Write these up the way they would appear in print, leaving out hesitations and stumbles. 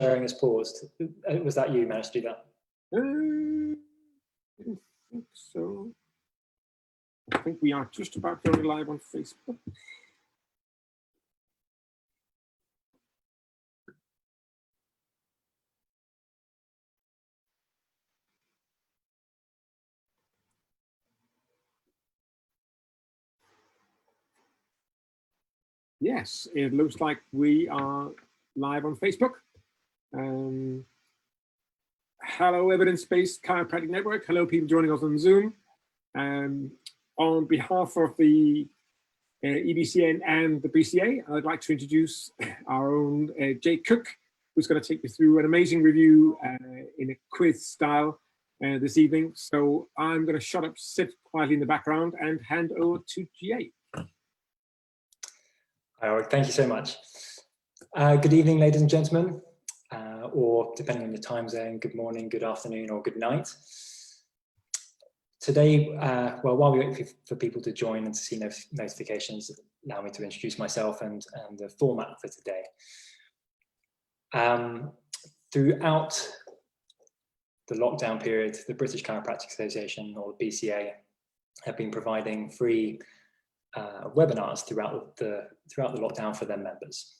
sharing is paused. Was that you managed to do that? I don't think so. I think we are just about going live on Facebook. Yes, it looks like we are live on Facebook. Hello, Evidence-Based Chiropractic Network. Hello, people joining us on Zoom. On behalf of the EBCN and the BCA, I'd like to introduce our own Jake Cook, who's going to take you through an amazing review in a quiz style this evening. So I'm going to shut up, sit quietly in the background, and hand over to Jake. Thank you so much. Good evening, ladies and gentlemen, or depending on your time zone, good morning, good afternoon, or good night. Today, well, while we wait for people to join and to see notifications, allow me to introduce myself and the format for today. Throughout the lockdown period, the British Chiropractic Association, or the BCA, have been providing free webinars throughout the lockdown for their members,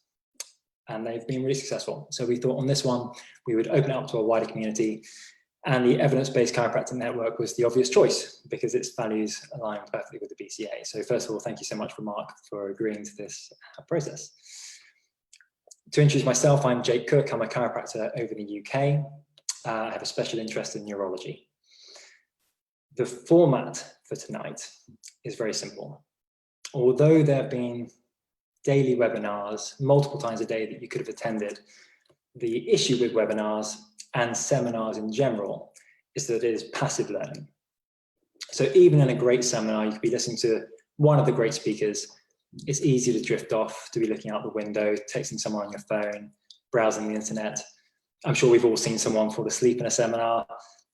and they've been really successful. So we thought on this one we would open it up to a wider community, and the Evidence-Based Chiropractic Network was the obvious choice because its values align perfectly with the BCA. So first of all, thank you so much, Mark, for agreeing to this process. To introduce myself, I'm Jake Cook. I'm a chiropractor over in the UK. I have a special interest in neurology. The format for tonight is very simple. Although there have been daily webinars multiple times a day that you could have attended, the issue with webinars and seminars in general is that it is passive learning. So even in a great seminar, you could be listening to one of the great speakers. It's easy to drift off, to be looking out the window, texting someone on your phone, browsing the internet. I'm sure we've all seen someone fall asleep in a seminar.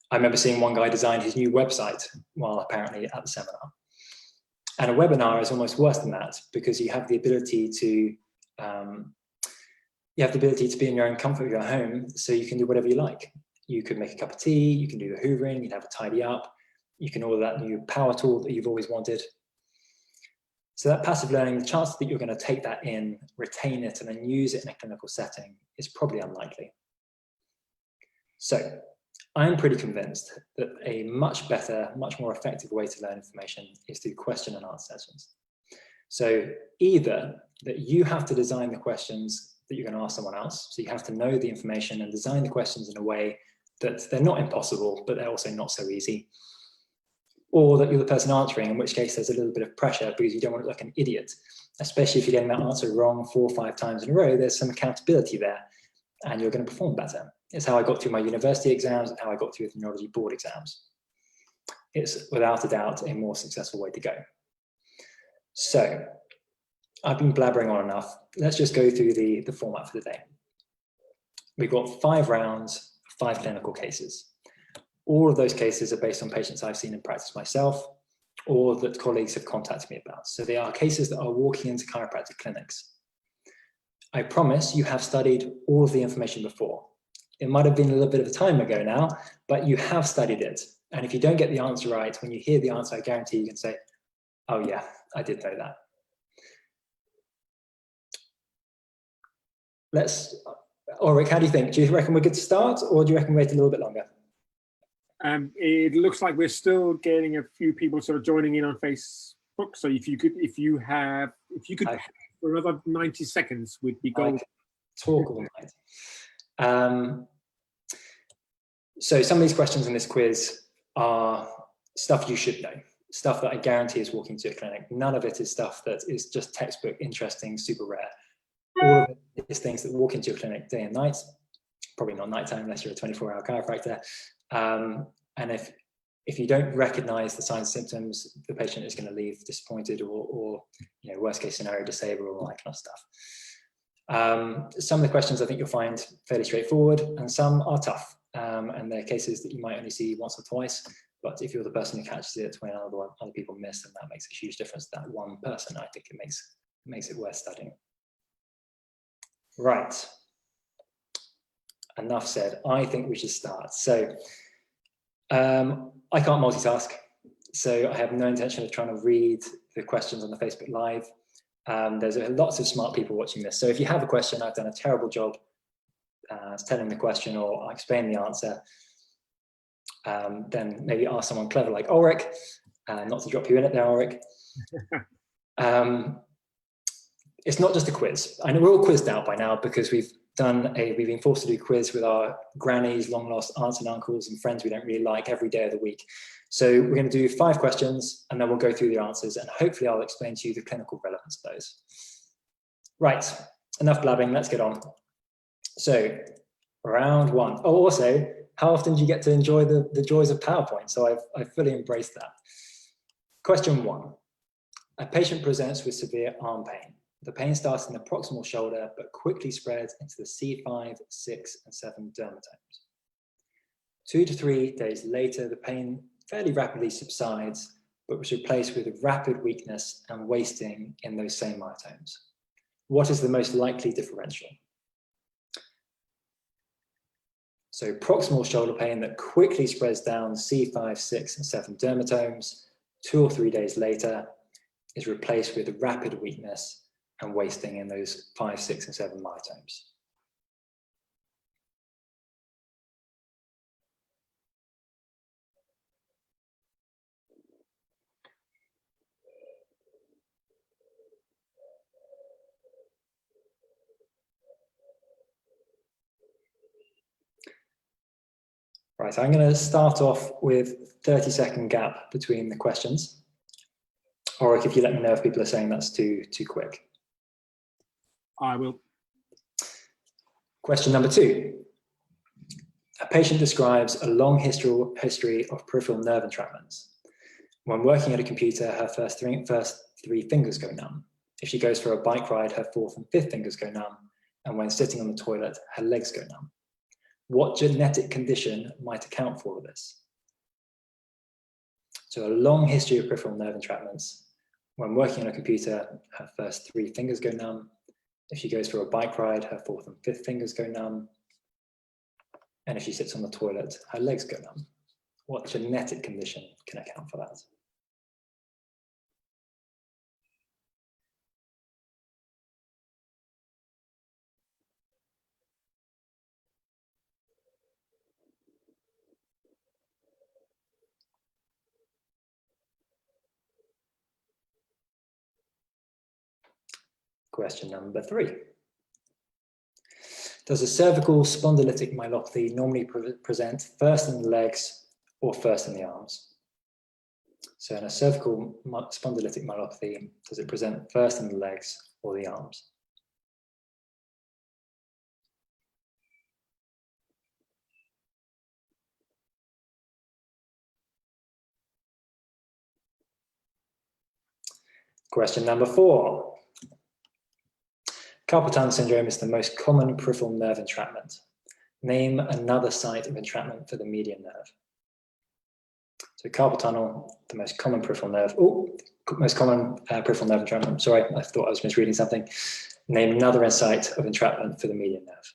I remember seeing one guy design his new website while apparently at the seminar. And a webinar is almost worse than that because you have the ability to be in your own comfort of your home, so you can do whatever you like. You could make a cup of tea, you can do the hoovering, you'd have a tidy up, you can order that new power tool that you've always wanted. So that passive learning, the chance that you're going to take that in, retain it, and then use it in a clinical setting is probably unlikely. So I'm pretty convinced that a much better, much more effective way to learn information is through question and answer sessions. So either that you have to design the questions that you're going to ask someone else, so you have to know the information and design the questions in a way that they're not impossible, but they're also not so easy. Or that you're the person answering, in which case there's a little bit of pressure because you don't want to look like an idiot, especially if you're getting that answer wrong 4 or 5 times in a row. There's some accountability there and you're going to perform better. It's how I got through my university exams and how I got through the neurology board exams. It's without a doubt a more successful way to go. So I've been blabbering on enough. Let's just go through the format for the day. We've got 5 rounds, 5 clinical cases. All of those cases are based on patients I've seen in practice myself or that colleagues have contacted me about. So they are cases that are walking into chiropractic clinics. I promise you have studied all of the information before. It might have been a little bit of a time ago now, but you have studied it. And if you don't get the answer right, when you hear the answer, I guarantee you can say, oh yeah, I did know that. Ulrich, how do you think? Do you reckon we're good to start, or do you reckon we wait a little bit longer? It looks like we're still getting a few people sort of joining in on Facebook. So if you could for another 90 seconds, we'd be going. Talk all night. So some of these questions in this quiz are stuff you should know, stuff that I guarantee is walking to a clinic. None of it is stuff that is just textbook, interesting, super rare. All of it is things that walk into your clinic day and night, probably not nighttime unless you're a 24-hour chiropractor. And if you don't recognize the signs and symptoms, the patient is going to leave disappointed or worst case scenario, disabled, or all that kind of stuff. Some of the questions I think you'll find fairly straightforward, and some are tough. And they're cases that you might only see once or twice, but if you're the person who catches it when other people miss, then that makes a huge difference to that one person. I think it makes it worth studying. Right. enough said. I think we should start. So I can't multitask, so I have no intention of trying to read the questions on the Facebook Live. There's lots of smart people watching this. So if you have a question, I've done a terrible job telling the question or explaining the answer, then maybe ask someone clever like Ulrich, not to drop you in it there, Ulrich. It's not just a quiz. I know we're all quizzed out by now because we've been forced to do quiz with our grannies, long lost aunts and uncles and friends we don't really like every day of the week. So we're going to do 5 questions and then we'll go through the answers and hopefully I'll explain to you the clinical relevance of those. Right, enough blabbing, let's get on. So round 1. Oh, also, how often do you get to enjoy the joys of PowerPoint? So I've fully embraced that. Question 1. A patient presents with severe arm pain. The pain starts in the proximal shoulder, but quickly spreads into the C5, 6, and 7 dermatomes. 2 to 3 days later, the pain fairly rapidly subsides, but was replaced with rapid weakness and wasting in those same myotomes. What is the most likely differential? So proximal shoulder pain that quickly spreads down C5, 6, and 7 dermatomes, 2 or 3 days later, is replaced with rapid weakness and wasting in those 5, 6, and 7 myotomes. Right, I'm going to start off with 30-second gap between the questions. Or if you let me know if people are saying that's too quick. I will. Question number 2. A patient describes a long history of peripheral nerve entrapments. When working at a computer, her first three fingers go numb. If she goes for a bike ride, her 4th and 5th fingers go numb. And when sitting on the toilet, her legs go numb. What genetic condition might account for all of this? So a long history of peripheral nerve entrapments. When working on a computer, her first 3 fingers go numb. If she goes for a bike ride, her 4th and 5th fingers go numb. And if she sits on the toilet, her legs go numb. What genetic condition can account for that? Question number 3. Does a cervical spondylitic myelopathy normally present first in the legs or first in the arms? So in a cervical spondylitic myelopathy, does it present first in the legs or the arms? Question number 4. Carpal tunnel syndrome is the most common peripheral nerve entrapment. Name another site of entrapment for the median nerve. So carpal tunnel, the most common peripheral nerve. Most common peripheral nerve entrapment. Sorry, I thought I was misreading something. Name another site of entrapment for the median nerve.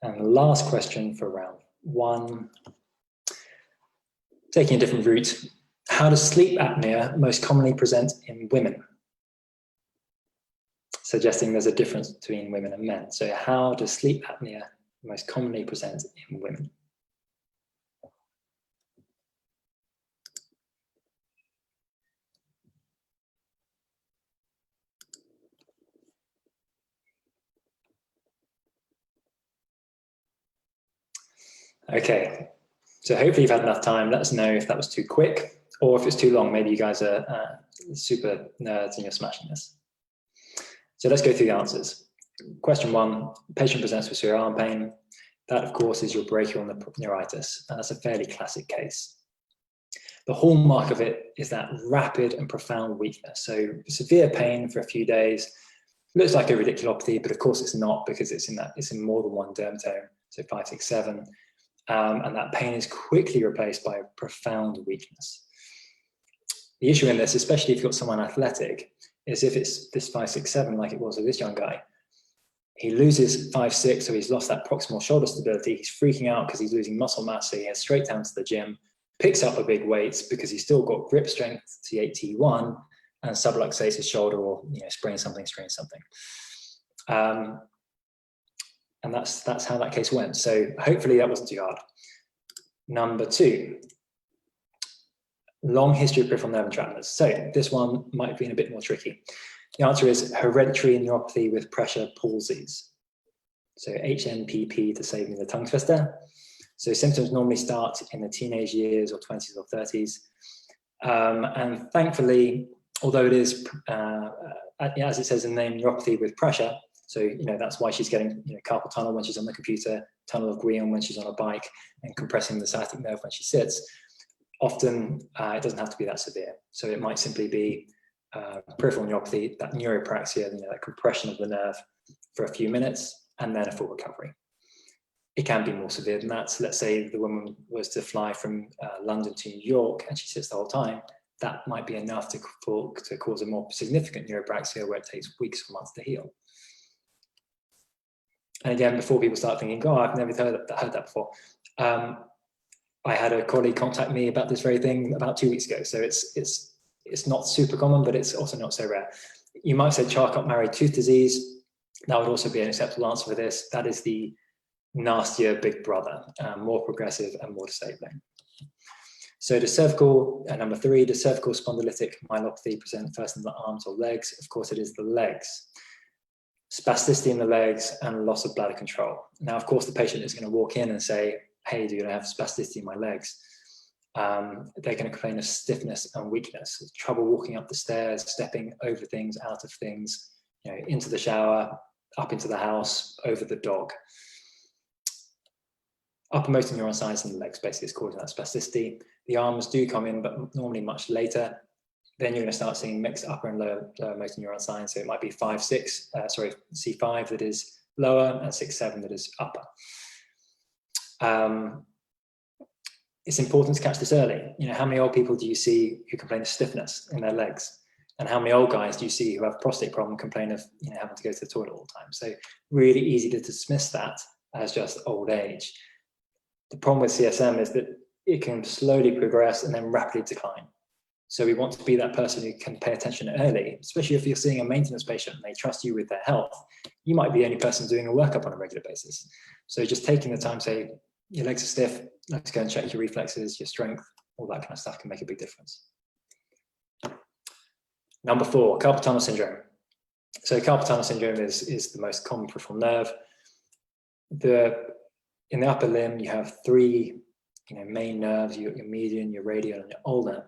And the last question for round 1. Taking a different route, how does sleep apnea most commonly present in women? Suggesting there's a difference between women and men. So how does sleep apnea most commonly present in women? Okay, so hopefully you've had enough time. Let us know if that was too quick or if it's too long. Maybe you guys are super nerds and you're smashing this. So let's go through the answers. Question 1, patient presents with severe arm pain. That, of course, is your brachial neuritis, and that's a fairly classic case. The hallmark of it is that rapid and profound weakness. So severe pain for a few days, Looks like a radiculopathy, but of course it's not, because it's in more than one dermatome, so 5, 6, 7. And that pain is quickly replaced by a profound weakness. The issue in this, especially if you've got someone athletic, is if it's this 5, 6, 7, like it was with this young guy, he loses 5, 6, so he's lost that proximal shoulder stability. He's freaking out because he's losing muscle mass, so he heads straight down to the gym, picks up a big weight because he's still got grip strength, T8, T1, and subluxates his shoulder, or sprain something. And that's how that case went. So hopefully that wasn't too hard. Number 2, long history of peripheral nerve entrapments. So this one might have been a bit more tricky. The answer is hereditary neuropathy with pressure palsies. So HNPP to save me the tongue twister. So symptoms normally start in the teenage years or 20s or 30s. And thankfully, although it is, as it says in the name, neuropathy with pressure, so that's why she's getting carpal tunnel when she's on the computer, tunnel of Guillain when she's on a bike, and compressing the sciatic nerve when she sits. Often it doesn't have to be that severe. So it might simply be peripheral neuropathy, that neuropraxia, that compression of the nerve for a few minutes, and then a full recovery. It can be more severe than that. So let's say the woman was to fly from London to New York and she sits the whole time. That might be enough to cause a more significant neuropraxia where it takes weeks or months to heal. And again, before people start thinking, oh, I've never heard that before. I had a colleague contact me about this very thing about 2 weeks ago. So it's not super common, but it's also not so rare. You might say Charcot-Marie tooth disease. That would also be an acceptable answer for this. That is the nastier big brother, more progressive and more disabling. So the cervical, number 3, the cervical spondylitic myelopathy present first in the arms or legs. Of course, it is the legs. Spasticity in the legs and loss of bladder control. Now, of course, the patient is going to walk in and say, hey, do you have spasticity in my legs? They're going to complain of stiffness and weakness, trouble walking up the stairs, stepping over things, out of things, into the shower, up into the house, over the dog. Upper motor neuron signs in the legs basically is causing that spasticity. The arms do come in, but normally much later. Then you're going to start seeing mixed upper and lower motor neuron signs. So it might be C5 that is lower and 6, 7 that is upper. It's important to catch this early. How many old people do you see who complain of stiffness in their legs? And how many old guys do you see who have prostate problem complain of having to go to the toilet all the time? So really easy to dismiss that as just old age. The problem with CSM is that it can slowly progress and then rapidly decline. So we want to be that person who can pay attention early, especially if you're seeing a maintenance patient and they trust you with their health. You might be the only person doing a workup on a regular basis. So just taking the time to say, your legs are stiff, let's go and check your reflexes, your strength, all that kind of stuff can make a big difference. Number 4, carpal tunnel syndrome. So carpal tunnel syndrome is the most common peripheral nerve. In the upper limb, you have 3 main nerves, your median, your radial, and your ulnar.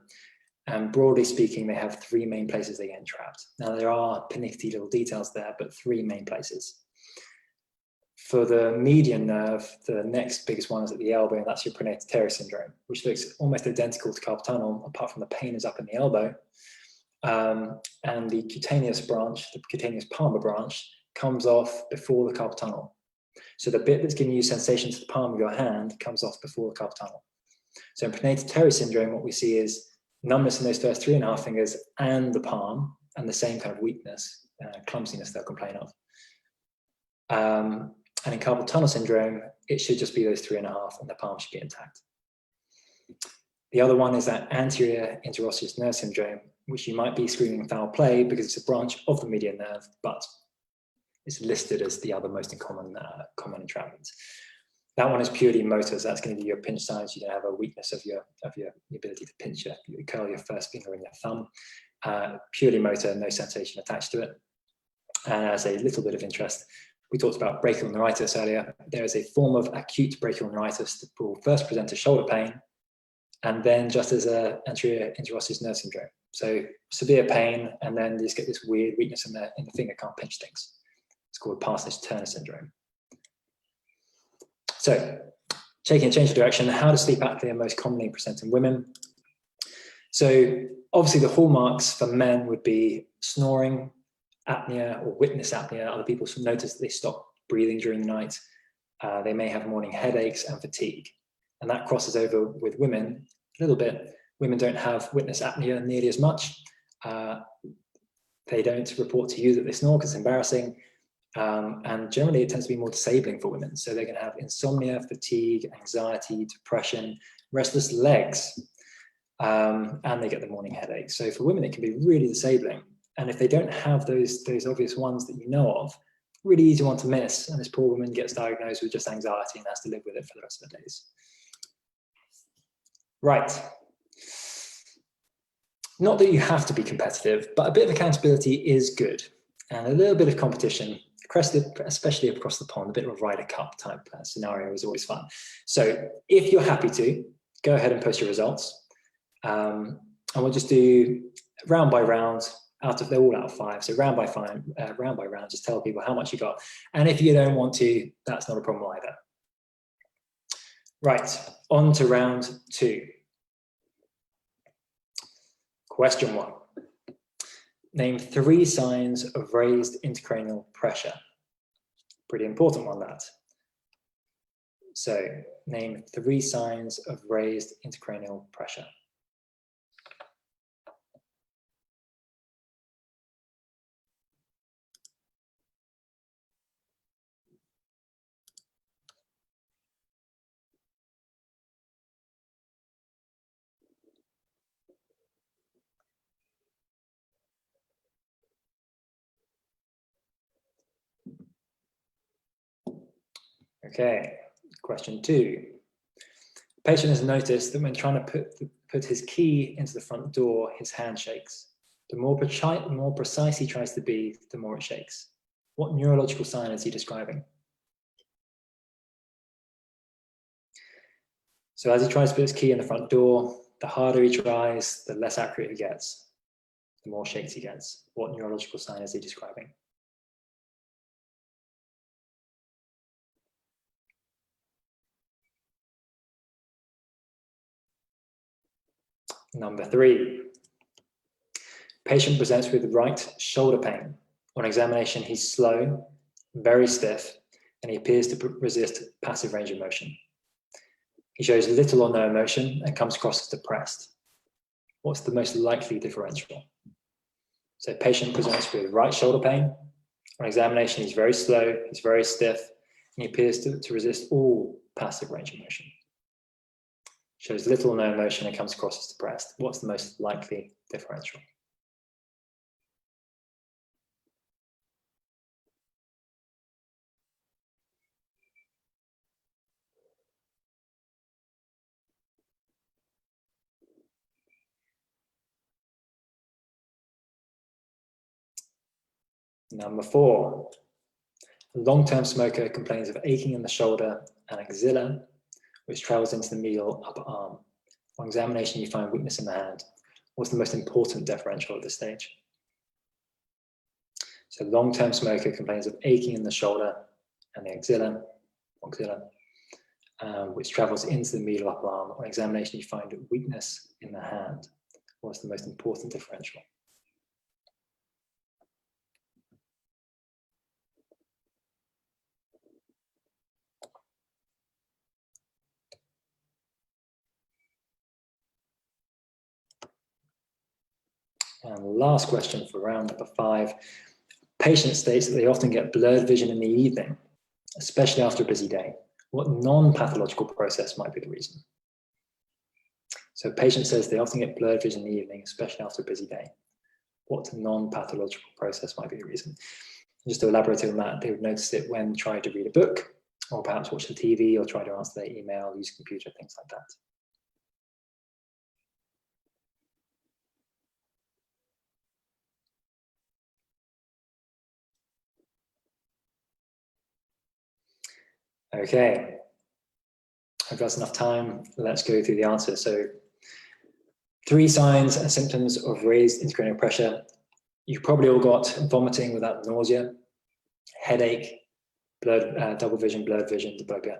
And broadly speaking, they have 3 main places they get entrapped. Now, there are pernickety little details there, but 3 main places. For the median nerve, the next biggest one is at the elbow, and that's your Prenatary Syndrome, which looks almost identical to carpal tunnel, apart from the pain is up in the elbow. And the cutaneous branch, the cutaneous palmar branch, comes off before the carpal tunnel. So the bit that's giving you sensation to the palm of your hand comes off before the carpal tunnel. So in Prenatary Syndrome, what we see is numbness in those first 3.5 fingers and the palm, and the same kind of weakness, clumsiness they'll complain of. And in carpal tunnel syndrome, it should just be those 3.5 and the palm should be intact. The other one is that anterior interosseous nerve syndrome, which you might be screaming foul play because it's a branch of the median nerve, but it's listed as the other most common entrapment. That one is purely motor, so that's going to be your pinch signs. You're going to have a weakness of your ability to pinch you curl your first finger in your thumb. Purely motor, no sensation attached to it. And as a little bit of interest, we talked about brachial neuritis earlier. There is a form of acute brachial neuritis that will first present as shoulder pain, and then just as an anterior interosseous nerve syndrome. So severe pain, and then you just get this weird weakness in the finger, can't pinch things. It's called Parsonage-Turner syndrome. So, taking a change of direction, how does sleep apnea most commonly present in women? So, obviously the hallmarks for men would be snoring, apnea or witness apnea. Other people notice that they stop breathing during the night. They may have morning headaches and fatigue. And that crosses over with women a little bit. Women don't have witness apnea nearly as much. They don't report to you that they snore because it's embarrassing. And generally it tends to be more disabling for women. So they're going to have insomnia, fatigue, anxiety, depression, restless legs, and they get the morning headache. So for women, it can be really disabling. And if they don't have those obvious ones that you know of, really easy one to miss. And this poor woman gets diagnosed with just anxiety and has to live with it for the rest of her days. Right. Not that you have to be competitive, but a bit of accountability is good. And a little bit of competition, especially across the pond, a bit of a Ryder Cup type scenario is always fun. So if you're happy to, go ahead and post your results. And we'll just do round by round, they're all out of 5. So round by round, just tell people how much you got. And if you don't want to, that's not a problem either. Right, on to round 2. Question 1. Name 3 signs of raised intracranial pressure. Pretty important one, that. So name 3 signs of raised intracranial pressure. Okay, question 2. The patient has noticed that when trying to put his key into the front door, his hand shakes. The more precise he tries to be, the more it shakes. What neurological sign is he describing? So as he tries to put his key in the front door, the harder he tries, the less accurate he gets, the more shakes he gets. What neurological sign is he describing? Number 3. Patient presents with right shoulder pain. On examination, he's slow, very stiff, and he appears to resist passive range of motion. He shows little or no emotion and comes across as depressed. What's the most likely differential? So patient presents with right shoulder pain. On examination, he's very slow, he's very stiff, and he appears to resist all passive range of motion. Shows little or no emotion and comes across as depressed. What's the most likely differential? Number 4. A long-term smoker complains of aching in the shoulder and axilla, which travels into the medial upper arm. On examination, you find weakness in the hand. What's the most important differential at this stage? So long-term smoker complains of aching in the shoulder and the axilla, which travels into the medial upper arm. On examination, you find weakness in the hand. What's the most important differential? And last question for round number 5. Patient states that they often get blurred vision in the evening, especially after a busy day. What non-pathological process might be the reason? So patient says they often get blurred vision in the evening, especially after a busy day. What non-pathological process might be the reason? And just to elaborate on that, they would notice it when trying to read a book, or perhaps watch the TV, or try to answer their email, use a computer, things like that. Okay, I've got enough time. Let's go through the answer. So 3 signs and symptoms of raised intracranial pressure. You've probably all got vomiting without nausea, headache, double vision, blurred vision, diplopia,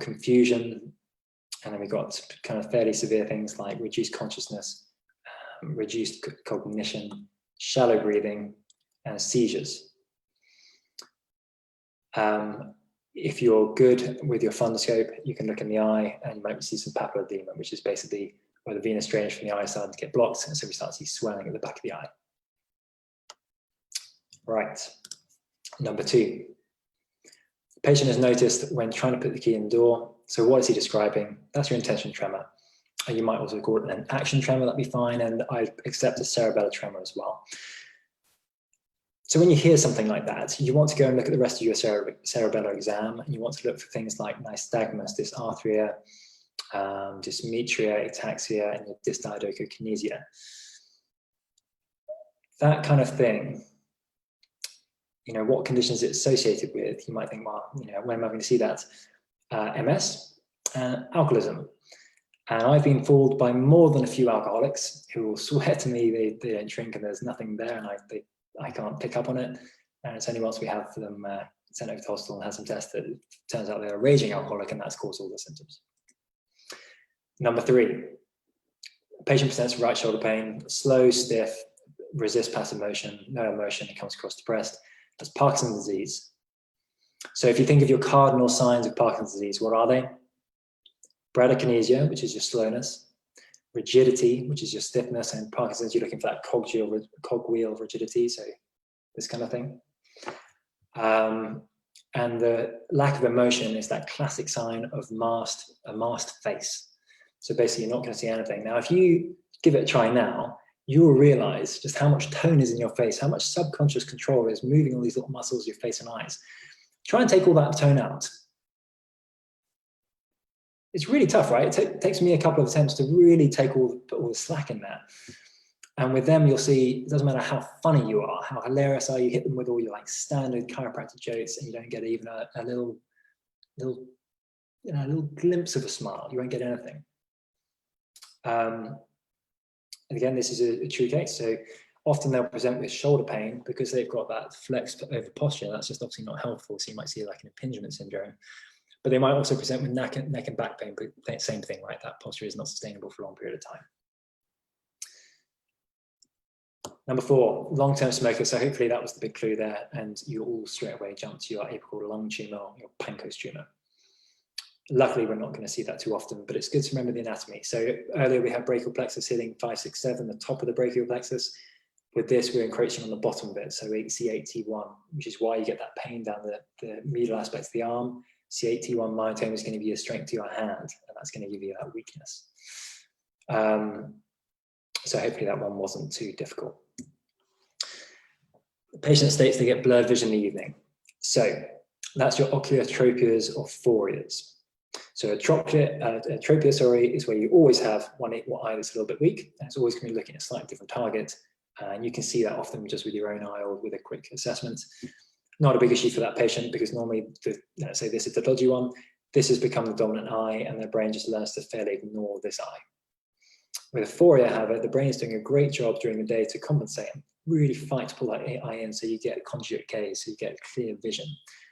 confusion, and then we've got kind of fairly severe things like reduced consciousness, reduced cognition, shallow breathing, and seizures. If you're good with your fundoscope, you can look in the eye and you might see some papilledema, which is basically where the venous drainage from the eye started to get blocked, and so we start to see swelling at the back of the eye. Right, number 2. The patient has noticed when trying to put the key in the door, so what is he describing? That's your intention tremor. And you might also call it an action tremor, that'd be fine, and I accept a cerebellar tremor as well. So when you hear something like that, you want to go and look at the rest of your cerebellar exam, and you want to look for things like nystagmus, dysarthria, dysmetria, ataxia, and dysdiadochokinesia. That kind of thing, you know, what conditions it's associated with, you might think, well, you know, when am I going to see that? MS and alcoholism. And I've been fooled by more than a few alcoholics who will swear to me they don't drink and there's nothing there, and I can't pick up on it. And it's only once we have them sent over to hospital and had some tests that it turns out they're a raging alcoholic, and that's caused all the symptoms. Number 3, patient presents right shoulder pain, slow, stiff, resist passive motion, no emotion, it comes across depressed. That's Parkinson's disease. So if you think of your cardinal signs of Parkinson's disease, what are they? Bradykinesia, which is your slowness, rigidity, which is your stiffness, and Parkinson's, you're looking for that cogwheel rigidity, so this kind of thing. And the lack of emotion is that classic sign of a masked face. So basically, you're not going to see anything. Now, if you give it a try now, you will realize just how much tone is in your face, how much subconscious control is moving all these little muscles, your face and eyes. Try and take all that tone out. It's really tough, right? It takes me a couple of attempts to really put all the slack in there. And with them, you'll see, it doesn't matter how funny you are, how hilarious are you, hit them with all your like standard chiropractic jokes, and you don't get even a little glimpse of a smile. You won't get anything. And again, this is a true case. So often they'll present with shoulder pain because they've got that flexed over posture. That's just obviously not helpful. So you might see like an impingement syndrome. But they might also present with neck and back pain, but same thing, right? That posture is not sustainable for a long period of time. Number 4, long-term smoker. So hopefully that was the big clue there, and you all straight away jump to your apical lung tumor, your pancreas tumor. Luckily, we're not going to see that too often, but it's good to remember the anatomy. So earlier we had brachial plexus hitting 5, 6, 7, the top of the brachial plexus. With this, we're encroaching on the bottom of it, so C8T1, which is why you get that pain down the medial aspect of the arm. C8T1 myotome is going to give you a strength to your hand, and that's going to give you that weakness. So hopefully that one wasn't too difficult. The patient states they get blurred vision in the evening. So that's your ocular tropias or phorias. So a tropia, is where you always have one eye that's a little bit weak, and it's always going to be looking at a slightly different target. And you can see that often just with your own eye or with a quick assessment. Not a big issue for that patient because normally, let's say this is the dodgy one, this has become the dominant eye and their brain just learns to fairly ignore this eye. With a phoria, however, the brain is doing a great job during the day to compensate and really fight to pull that eye in so you get a conjugate gaze, so you get clear vision.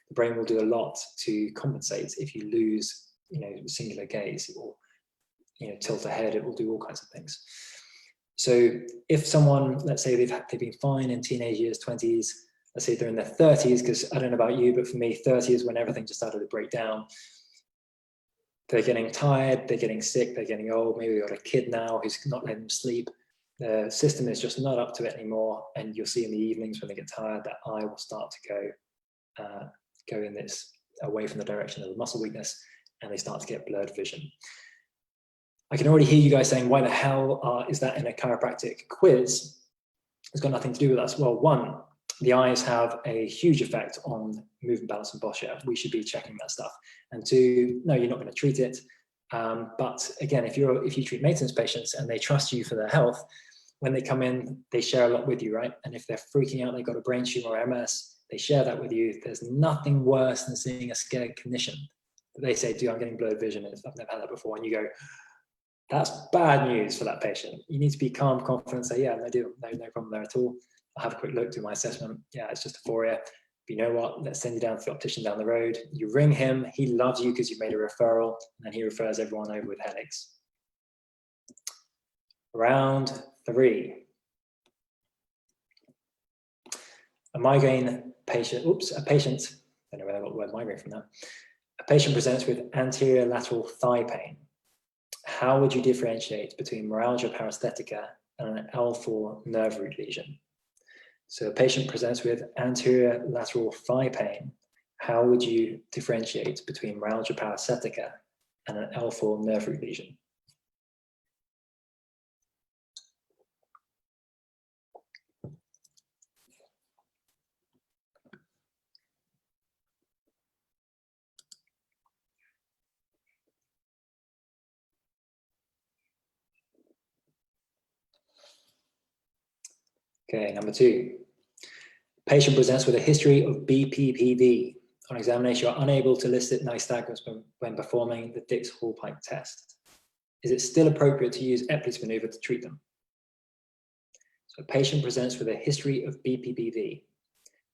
The brain will do a lot to compensate if you lose, singular gaze. It will, tilt ahead, it will do all kinds of things. So if someone, let's say they've been fine in teenage years, 20s, let's say they're in their 30s, because I don't know about you, but for me, 30 is when everything just started to break down. They're getting tired, they're getting sick, they're getting old, maybe they've got a kid now who's not letting them sleep. The system is just not up to it anymore, and you'll see in the evenings when they get tired, that eye will start to go in this, away from the direction of the muscle weakness, and they start to get blurred vision. I can already hear you guys saying, why the hell is that in a chiropractic quiz? It's got nothing to do with us. Well, one, the eyes have a huge effect on movement, balance, and posture. We should be checking that stuff. And two, no, you're not going to treat it. But again, if you treat maintenance patients and they trust you for their health, when they come in, they share a lot with you, right? And if they're freaking out, they've got a brain tumor or MS, they share that with you. There's nothing worse than seeing a scared clinician. They say, dude, I'm getting blurred vision. I've never had that before. And you go, that's bad news for that patient. You need to be calm, confident, say, yeah, no problem there at all. I'll have a quick look, do my assessment. Yeah, it's just a phoria. But you know what? Let's send you down to the optician down the road. You ring him. He loves you because you made a referral, and then he refers everyone over with headaches. Round 3. A migraine patient, a patient, I don't know where I got the word migraine from now. A patient presents with anterior lateral thigh pain. How would you differentiate between myalgia paresthetica and an L4 nerve root lesion? So a patient presents with anterior lateral thigh pain. How would you differentiate between myalgia paresthetica and an L4 nerve root lesion? Okay, number 2. Patient presents with a history of Bpbv. On examination, you are unable to elicit nystagmus when performing the Dix-Hallpike test. Is it still appropriate to use Epley's maneuver to treat them? So a patient presents with a history of Bpbv.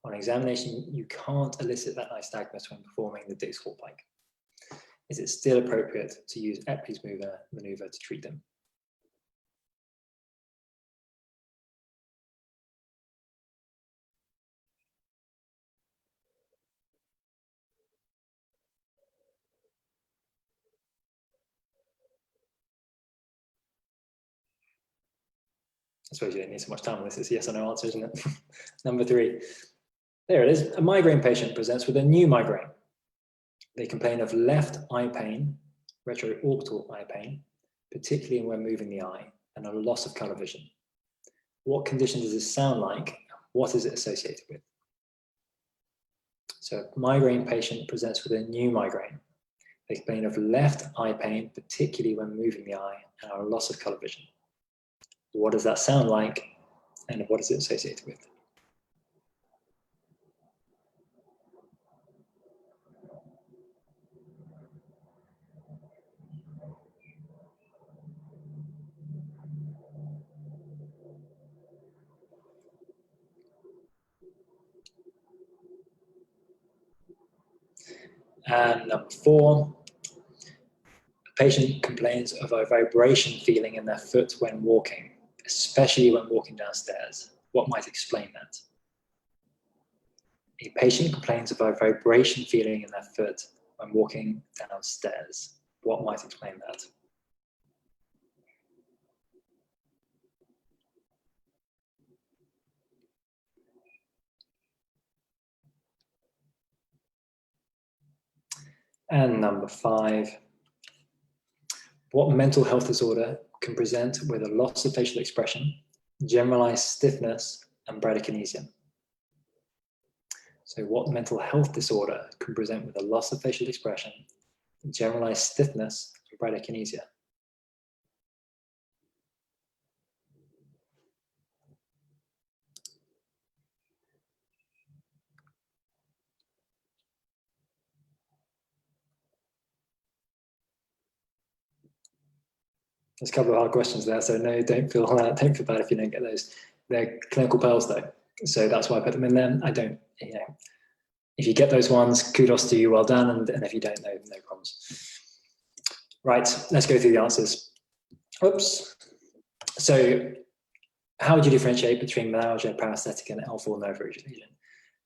On examination, you can't elicit that nystagmus when performing the Dix-Hallpike. Is it still appropriate to use Epley's maneuver to treat them? I suppose you don't need so much time on this. It's a yes or no answer, isn't it? Number 3. There it is. A migraine patient presents with a new migraine. They complain of left eye pain, retroorbital eye pain, particularly when moving the eye, and a loss of color vision. What condition does this sound like? What is it associated with? So a migraine patient presents with a new migraine. They complain of left eye pain, particularly when moving the eye, and a loss of color vision. What does that sound like, and what is it associated with? And number 4, a patient complains of a vibration feeling in their foot when walking, especially when walking downstairs. What might explain that? A patient complains of a vibration feeling in their foot when walking downstairs. What might explain that? And number 5, what mental health disorder can present with a loss of facial expression, generalized stiffness, and bradykinesia? So what mental health disorder can present with a loss of facial expression, generalized stiffness, and bradykinesia? There's a couple of hard questions there, so no, don't feel bad if you don't get those. They're clinical pearls though, so that's why I put them in there. I don't, you know, if you get those ones, kudos to you, well done, and if you don't, no problems. Right, let's go through the answers. Oops. So how would you differentiate between myalgia paresthetica and L4 nerve root lesion?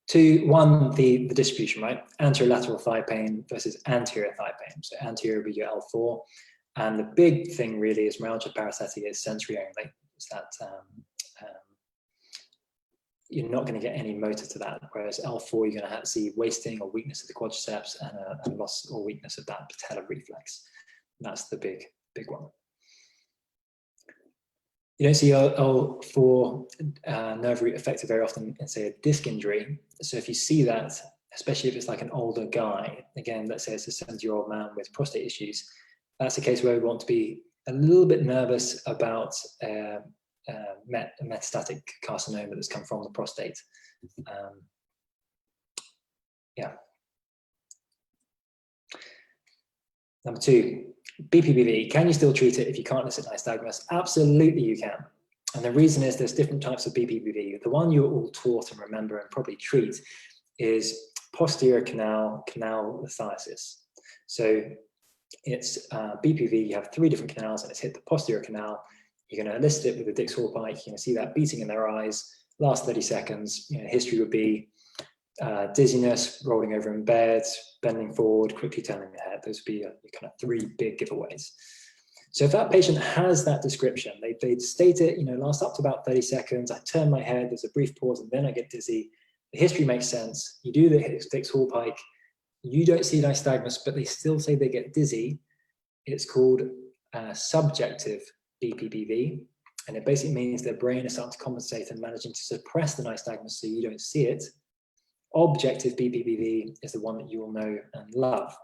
2, 1, the distribution, right? Anterolateral thigh pain versus anterior thigh pain. So anterior would be your L4. And the big thing really is myalgia paresthetica is sensory only. It's that you're not going to get any motor to that, whereas L4 you're going to see wasting or weakness of the quadriceps and a loss or weakness of that patellar reflex. And that's the big one. You don't see L4 nerve root affected very often in, say, a disc injury. So if you see that, especially if it's like an older guy, again, let's say it's a 70-year-old man with prostate issues, that's a case where we want to be a little bit nervous about metastatic carcinoma that's come from the prostate. Yeah. Number 2, Bpbv. Can you still treat it if you can't elicit nystagmus? Absolutely you can. And the reason is there's different types of Bpbv. The one you're all taught and remember and probably treat is posterior canal lithiasis. So it's Bpv, you have 3 different canals and it's hit the posterior canal. You're going to elicit it with a Dix-Hallpike. You're going to see that beating in their eyes, last 30 seconds, history would be dizziness, rolling over in bed, bending forward, quickly turning your head. Those would be your kind of 3 big giveaways. So if that patient has that description, they'd state it, last up to about 30 seconds, I turn my head, there's a brief pause, and then I get dizzy. The history makes sense. You do the Hicks-Hallpike, you don't see nystagmus, but they still say they get dizzy. It's called subjective Bpbv, and it basically means their brain is starting to compensate and managing to suppress the nystagmus so you don't see it. Objective Bpbv is the one that you will know and love.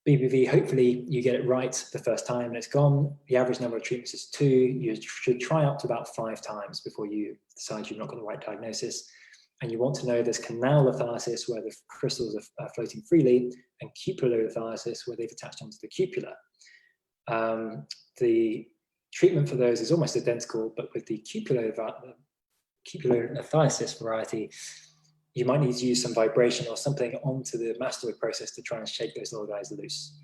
Bpbv, hopefully you get it right the first time and it's gone. The average number of treatments is 2. You should try up to about 5 times before you decide you've not got the right diagnosis. And you want to know there's canal litholysis where the crystals are floating freely, and cupular litholysis where they've attached onto the cupula. The treatment for those is almost identical, but with the cupular litholysis variety, you might need to use some vibration or something onto the mastoid process to try and shake those little guys loose.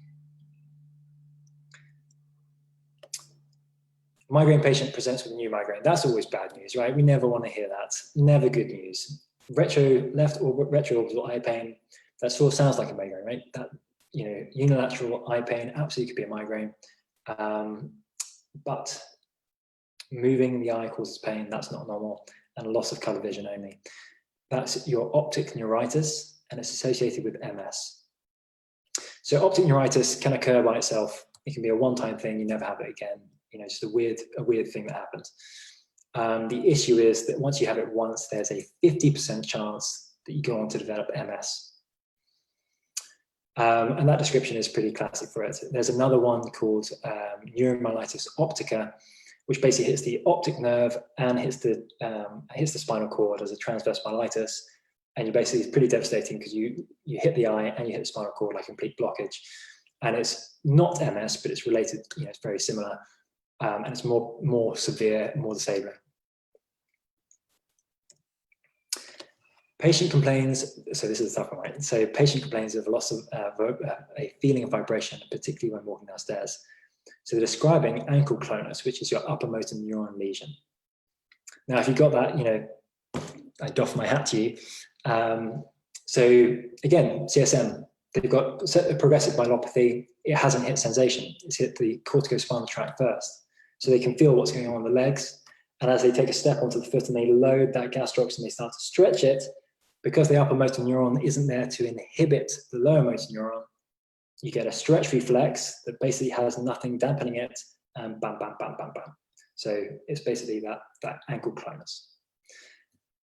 Migraine patient presents with a new migraine. That's always bad news, right? We never want to hear that. Never good news. Left or retroorbital eye pain, that sort of sounds like a migraine, right? That, unilateral eye pain absolutely could be a migraine. But moving the eye causes pain, that's not normal, and loss of color vision only. That's your optic neuritis, and it's associated with MS. So optic neuritis can occur by itself. It can be a one-time thing, you never have it again. Just a weird thing that happens. The issue is that once you have it once, there's a 50% chance that you go on to develop MS. And that description is pretty classic for it. There's another one called Neuromyelitis Optica, which basically hits the optic nerve and hits the spinal cord as a transverse myelitis. And basically, it's pretty devastating because you hit the eye and you hit the spinal cord, like complete blockage. And it's not MS, but it's related, it's very similar. And it's more severe, more disabling. Patient complains, so this is the tough one, right? So patient complains of loss of a feeling of vibration, particularly when walking downstairs. So they're describing ankle clonus, which is your upper motor neuron lesion. Now, if you got that, I doff my hat to you. So again, CSM, they've got progressive myopathy. It hasn't hit sensation. It's hit the corticospinal tract first. So they can feel what's going on the legs. And as they take a step onto the foot and they load that gastrocs and they start to stretch it, because the upper motor neuron isn't there to inhibit the lower motor neuron, you get a stretch reflex that basically has nothing dampening it, and bam, bam, bam, bam, bam. So it's basically that ankle clonus.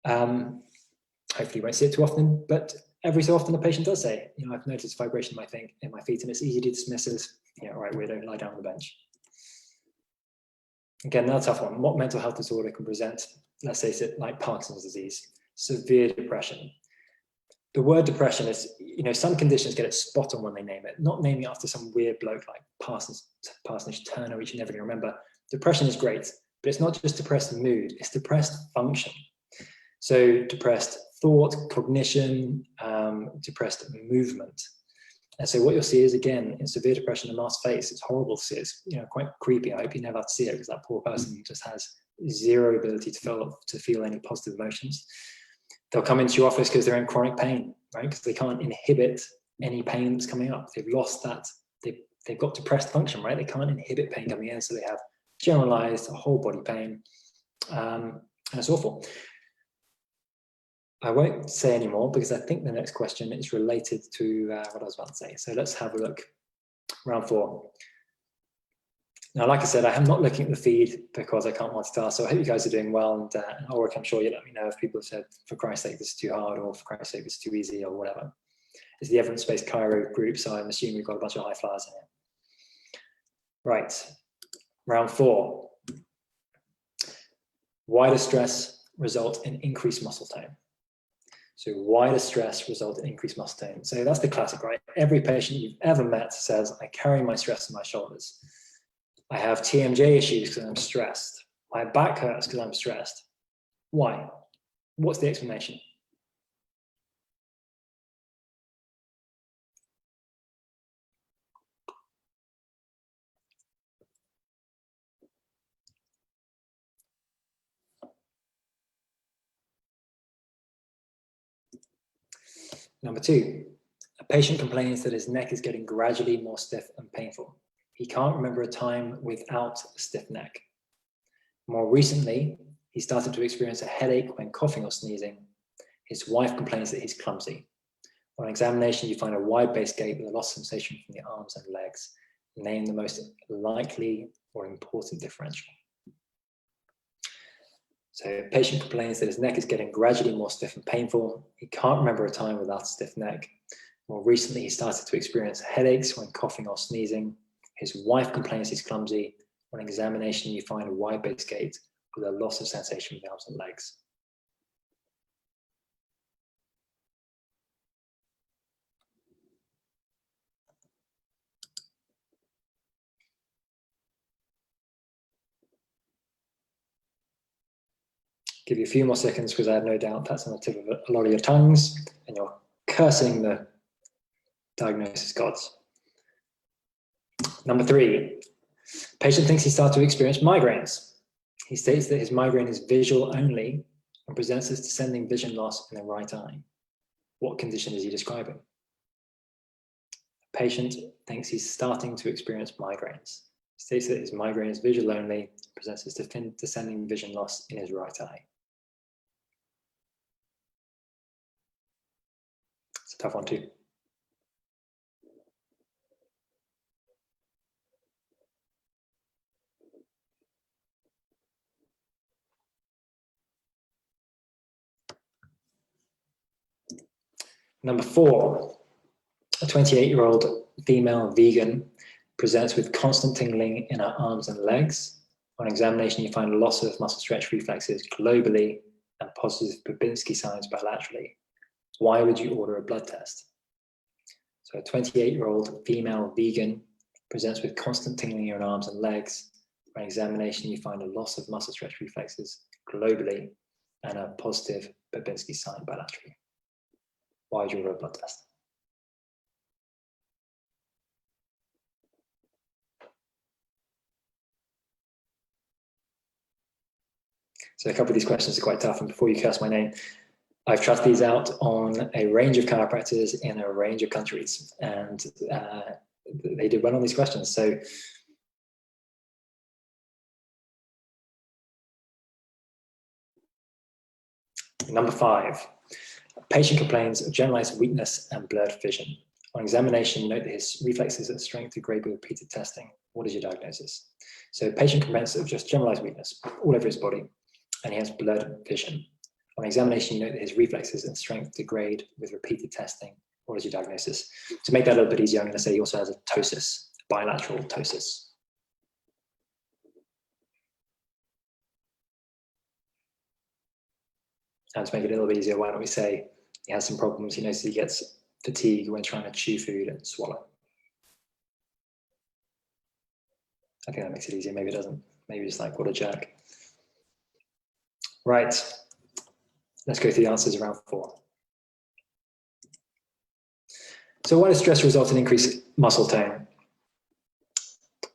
Hopefully you won't see it too often, but every so often the patient does say, I've noticed vibration in my feet, and it's easy to dismiss as, all right, weirdo, lie down on the bench. Again, another tough one. What mental health disorder can present, let's say it's like Parkinson's disease, severe depression? The word depression is, some conditions get it spot on when they name it, not naming it after some weird bloke like Parsonage Turner, which you're never going to remember. Depression is great, but it's not just depressed mood, it's depressed function. So depressed thought, cognition, depressed movement. And so what you'll see is, again, in severe depression, a masked face. It's horrible to see. It's quite creepy. I hope you never have to see it, because that poor person just has zero ability to feel any positive emotions. They'll come into your office because they're in chronic pain, right? Because they can't inhibit any pain that's coming up. They've lost that. They've got depressed function, right? They can't inhibit pain coming in, so they have generalized whole body pain, and it's awful. I won't say any more because I think the next question is related to what I was about to say. So let's have a look. Round 4. Now, like I said, I am not looking at the feed because I can't multitask. So I hope you guys are doing well, and Ulrich, I'm sure you'll let me know if people have said, for Christ's sake, this is too hard, or for Christ's sake, this is too easy, or whatever. It's the evidence-based Cairo group, so I'm assuming we've got a bunch of high flyers in here. Right, round 4. Why does stress result in increased muscle tone? So why does stress result in increased muscle tone? So that's the classic, right? Every patient you've ever met says, I carry my stress on my shoulders. I have TMJ issues because I'm stressed. My back hurts because I'm stressed. Why? What's the explanation? Number 2, a patient complains that his neck is getting gradually more stiff and painful. He can't remember a time without a stiff neck. More recently, he started to experience a headache when coughing or sneezing. His wife complains that he's clumsy. On examination, you find a wide-based gait with a loss of sensation from the arms and legs. Name the most likely or important differential. So a patient complains that his neck is getting gradually more stiff and painful. He can't remember a time without a stiff neck. More recently, he started to experience headaches when coughing or sneezing. His wife complains he's clumsy. On examination, you find a wide-based gait with a loss of sensation with the arms and legs. Give you a few more seconds because I have no doubt that's on the tip of a lot of your tongues and you're cursing the diagnosis gods. Number 3, patient thinks he started to experience migraines. He states that his migraine is visual only and presents as descending vision loss in the right eye. What condition is he describing? Patient thinks he's starting to experience migraines. He states that his migraine is visual only, presents as descending vision loss in his right eye. It's a tough one too. Number 4, a 28-year-old female vegan presents with constant tingling in her arms and legs. On examination, you find a loss of muscle stretch reflexes globally and positive Babinski signs bilaterally. Why would you order a blood test? So a 28-year-old female vegan presents with constant tingling in her arms and legs. On examination, you find a loss of muscle stretch reflexes globally and a positive Babinski sign bilaterally. Why would you order a blood test? So a couple of these questions are quite tough, and before you curse my name, I've trusted these out on a range of chiropractors in a range of countries, and they did well on these questions. So number 5, a patient complains of generalized weakness and blurred vision. On examination, note that his reflexes and strength degrade with repeated testing. What is your diagnosis? So patient complains of just generalized weakness all over his body, and he has blurred vision. On examination, you note that his reflexes and strength degrade with repeated testing. What is your diagnosis? To make that a little bit easier, I'm going to say he also has a ptosis, bilateral ptosis. And to make it a little bit easier, why don't we say he has some problems? He notices he gets fatigue when trying to chew food and swallow. I think that makes it easier. Maybe it doesn't. Maybe just like, what a jerk. Right. Let's go through the answers around 4. So why does stress result in increased muscle tone?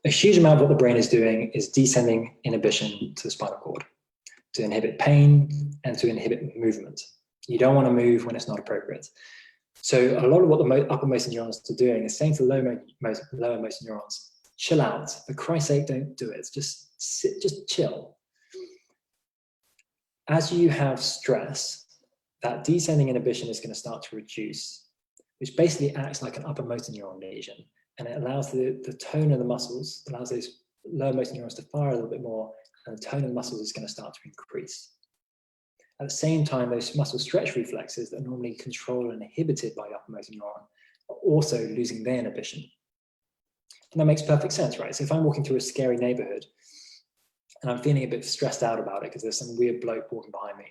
A huge amount of what the brain is doing is descending inhibition to the spinal cord to inhibit pain and to inhibit movement. You don't want to move when it's not appropriate. So a lot of what the uppermost neurons are doing is saying to the lowermost neurons, chill out. For Christ's sake, don't do it. Just sit, just chill. As you have stress, that descending inhibition is going to start to reduce, which basically acts like an uppermost neuron lesion, and it allows the tone of the muscles, allows those lowermost neurons to fire a little bit more, and the tone of the muscles is going to start to increase. At the same time, those muscle stretch reflexes that are normally controlled and inhibited by the uppermost neuron are also losing their inhibition. And that makes perfect sense, right? So if I'm walking through a scary neighborhood and I'm feeling a bit stressed out about it because there's some weird bloke walking behind me,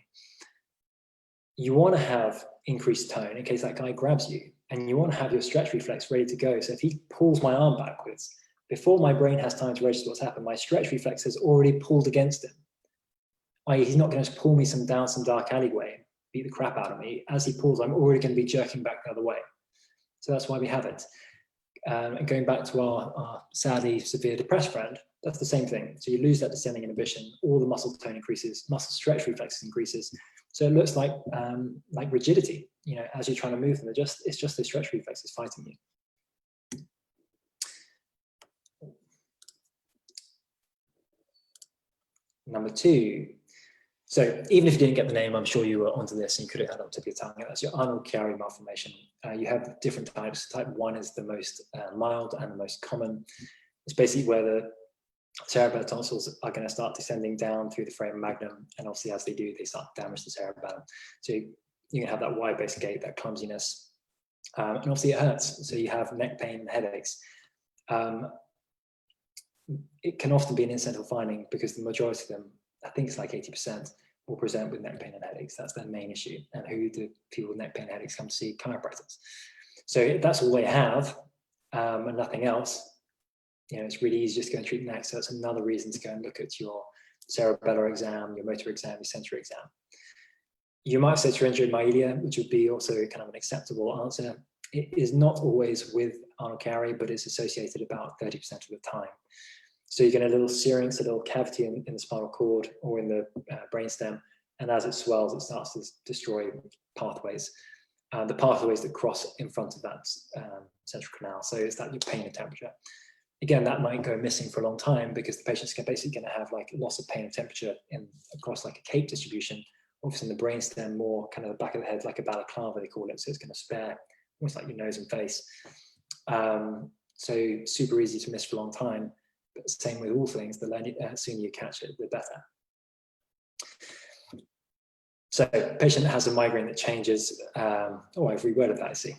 you want to have increased tone in case that guy grabs you, and you want to have your stretch reflex ready to go. So if he pulls my arm backwards, before my brain has time to register what's happened, my stretch reflex has already pulled against him. i.e. he's not going to pull me down some dark alleyway, beat the crap out of me. As he pulls, I'm already going to be jerking back the other way. So that's why we have it. And going back to our sadly severe depressed friend, that's the same thing. So you lose that descending inhibition, all the muscle tone increases, muscle stretch reflexes increases. So it looks like rigidity. as you're trying to move them, it's just the stretch reflex is fighting you. Number 2. So even if you didn't get the name, I'm sure you were onto this and you could have had on top of your tongue. That's your Arnold Chiari malformation. You have different types. Type 1 is the most mild and the most common. It's basically where the cerebellar tonsils are going to start descending down through the foramen magnum, and obviously as they do, they start to damage the cerebellum. So you're going to have that wide-based gait, that clumsiness, and obviously it hurts. So you have neck pain and headaches. It can often be an incidental finding because the majority of them, I think it's like 80%, will present with neck pain and headaches. That's their main issue. And who do people with neck pain and headaches come to see? Chiropractors. So if that's all they have and nothing else, it's really easy just to go and treat the neck. So that's another reason to go and look at your cerebellar exam, your motor exam, your sensory exam. You might say pterygium myelia, which would be also kind of an acceptable answer. It is not always with Arnold Chiari, but it's associated about 30% of the time. So you get a little syrinx, a little cavity in the spinal cord or in the brainstem, and as it swells, it starts to destroy pathways. The pathways that cross in front of that central canal. So it's that your pain and temperature. Again, that might go missing for a long time because the patient's basically going to have like loss of pain and temperature across like a cape distribution. Obviously in the brainstem, more kind of the back of the head, like a balaclava, they call it. So it's going to spare almost like your nose and face. So super easy to miss for a long time. But same with all things, the sooner you catch it, the better. So patient has a migraine that changes. I've reworded that, I see.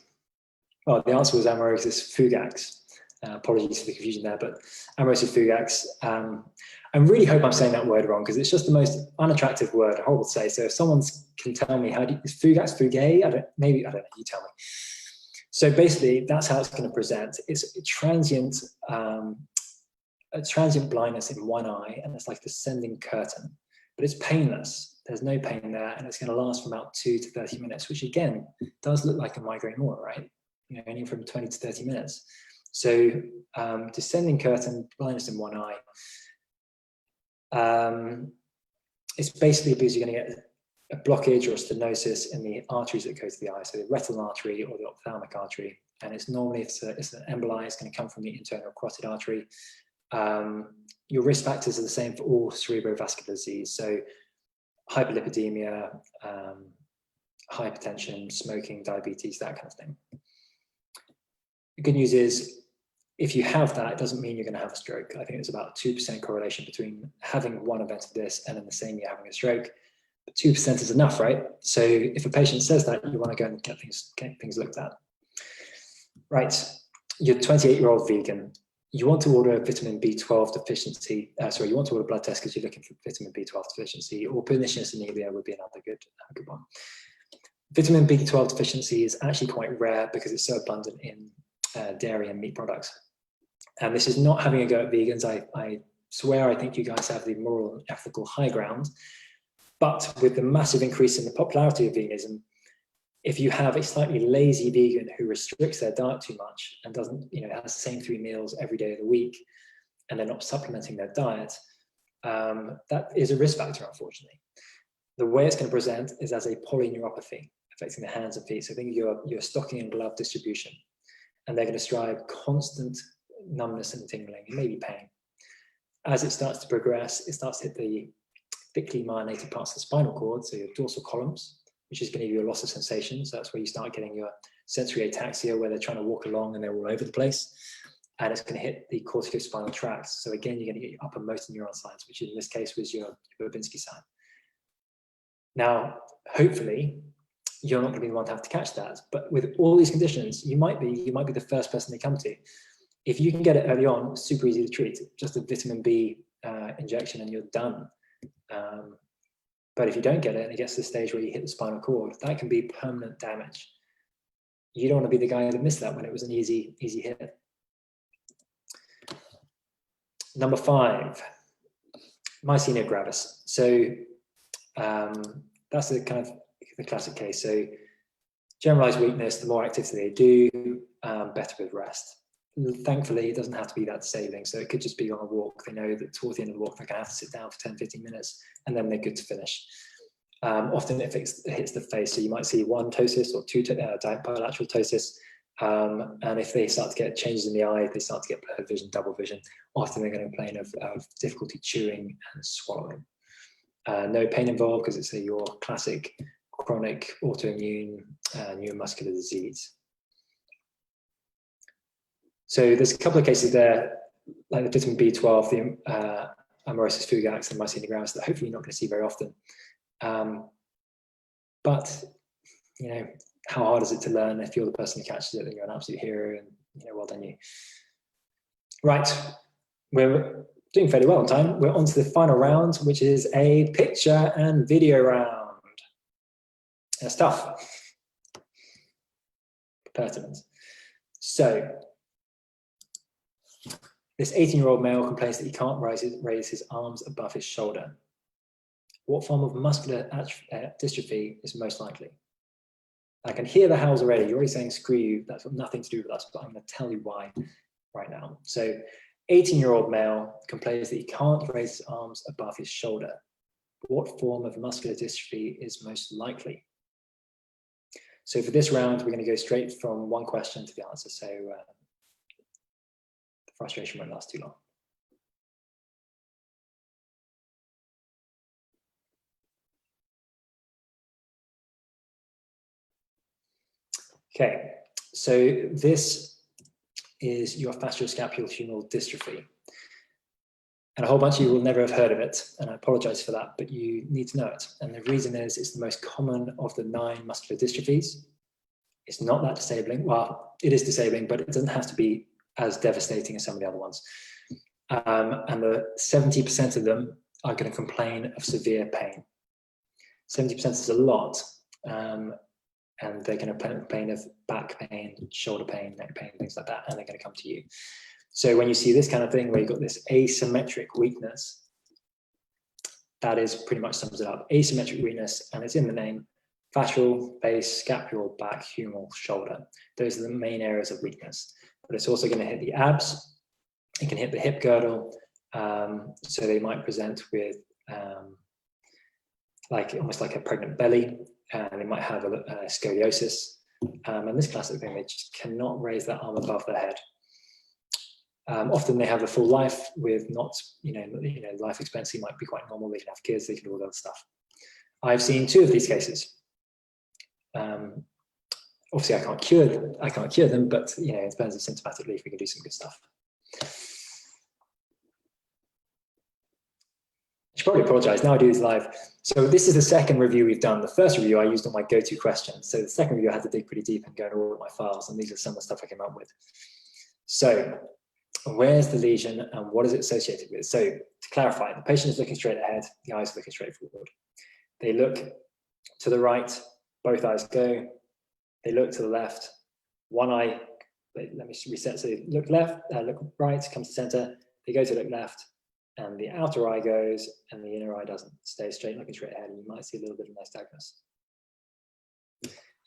Well, the answer was amaurosis fugax. Apologies for the confusion there, but amaurosis fugax. I really hope I'm saying that word wrong because it's just the most unattractive word, horrible to say. So if someone can tell me is fugax, fugay? I don't know, you tell me. So basically, that's how it's going to present. It's a transient blindness in one eye, and it's like a descending curtain, but it's painless. There's no pain there, and it's going to last for about 2 to 30 minutes, which again does look like a migraine more, right? Only from 20 to 30 minutes. So descending curtain, blindness in one eye. It's basically because you're going to get a blockage or a stenosis in the arteries that go to the eye, so the retinal artery or the ophthalmic artery, and it's normally it's an emboli. It's going to come from the internal carotid artery. Your risk factors are the same for all cerebrovascular disease, so hyperlipidemia, hypertension, smoking, diabetes, that kind of thing. The good news is, if you have that, it doesn't mean you're going to have a stroke. I think there's about 2% correlation between having one event of this and in the same year having a stroke. But 2% is enough, right? So if a patient says that, you want to go and get things looked at. Right, you're a 28-year-old vegan. You want to order a vitamin B12 deficiency. You want to order a blood test because you're looking for vitamin B12 deficiency, or pernicious anemia would be another good one. Vitamin B12 deficiency is actually quite rare because it's so abundant in dairy and meat products. And this is not having a go at vegans. I swear I think you guys have the moral and ethical high ground. But with the massive increase in the popularity of veganism, if you have a slightly lazy vegan who restricts their diet too much and doesn't, has the same 3 meals every day of the week, and they're not supplementing their diet, that is a risk factor, unfortunately. The way it's going to present is as a polyneuropathy, affecting the hands and feet. So think your stocking and glove distribution, and they're going to describe constant numbness and tingling, and maybe pain. As it starts to progress, it starts to hit the thickly myelinated parts of the spinal cord, so your dorsal columns, which is going to give you a loss of sensation. So that's where you start getting your sensory ataxia, where they're trying to walk along and they're all over the place. And it's going to hit the corticospinal tract. So again, you're going to get your upper motor neuron signs, which in this case was your Babinski sign. Now, hopefully, you're not going to be the one to have to catch that. But with all these conditions, you might be the first person they come to. If you can get it early on, super easy to treat. Just a vitamin B injection and you're done. But if you don't get it and it gets to the stage where you hit the spinal cord, that can be permanent damage. You don't want to be the guy that missed that when it was an easy hit. Number 5, myasthenia gravis. So that's the kind of the classic case. So generalized weakness, the more activity they do, better with rest. Thankfully, it doesn't have to be that disabling. So it could just be on a walk. They know that towards the end of the walk, they're going to have to sit down for 10, 15 minutes, and then they're good to finish. Often it hits the face, so you might see one ptosis or two bilateral ptosis. And if they start to get changes in the eye, they start to get blurred vision, double vision. Often they're going to complain of difficulty chewing and swallowing. No pain involved because it's your classic chronic autoimmune neuromuscular disease. So there's a couple of cases there, like the vitamin B12, the amaurosis fugax, and myasthenia gravis, that hopefully you're not going to see very often. But you know, how hard is it to learn? If you're the person who catches it, then you're an absolute hero, and well done you. Right, we're doing fairly well on time. We're on to the final round, which is a picture and video round. That's tough. Pertinent. So, this 18-year-old male complains that he can't raise his arms above his shoulder. What form of muscular dystrophy is most likely? I can hear the howls already. You're already saying, screw you, that's got nothing to do with us, but I'm going to tell you why right now. So, 18-year-old male complains that he can't raise his arms above his shoulder. What form of muscular dystrophy is most likely? So for this round, we're going to go straight from one question to the answer. So the frustration won't last too long. Okay, so this is your facioscapulohumeral dystrophy. And a whole bunch of you will never have heard of it, and I apologize for that, but you need to know it. And the reason is it's the most common of the 9 muscular dystrophies. It's not that disabling. Well, it is disabling, but it doesn't have to be as devastating as some of the other ones. And the 70% of them are going to complain of severe pain. 70% is a lot. And they're going to complain of back pain, shoulder pain, neck pain, things like that, and they're going to come to you. So when you see this kind of thing where you've got this asymmetric weakness, that is pretty much sums it up. Asymmetric weakness, and it's in the name, fascial, base, scapular, back, humeral, shoulder. Those are the main areas of weakness. But it's also going to hit the abs. It can hit the hip girdle. So they might present with almost like a pregnant belly. They might have a scoliosis. And this classic thing, they just cannot raise their arm above their head. Often they have a full life with not, life expectancy might be quite normal. They can have kids, they can do all that stuff. I've seen 2 of these cases. Obviously, I can't cure them, but it depends if symptomatically if we can do some good stuff. I should probably apologize. Now I do this live. So this is the second review we've done. The first review I used on my go-to questions. So the second review I had to dig pretty deep and go into all of my files, and these are some of the stuff I came up with. So where's the lesion and what is it associated with? So to clarify, the patient is looking straight ahead, the eyes are looking straight forward. They look to the right, both eyes go. They look to the left, one eye, let me reset. So they look left, look right, comes to center. They go to look left, and the outer eye goes, and the inner eye doesn't. Stay straight, looking straight ahead, and you might see a little bit of nystagmus.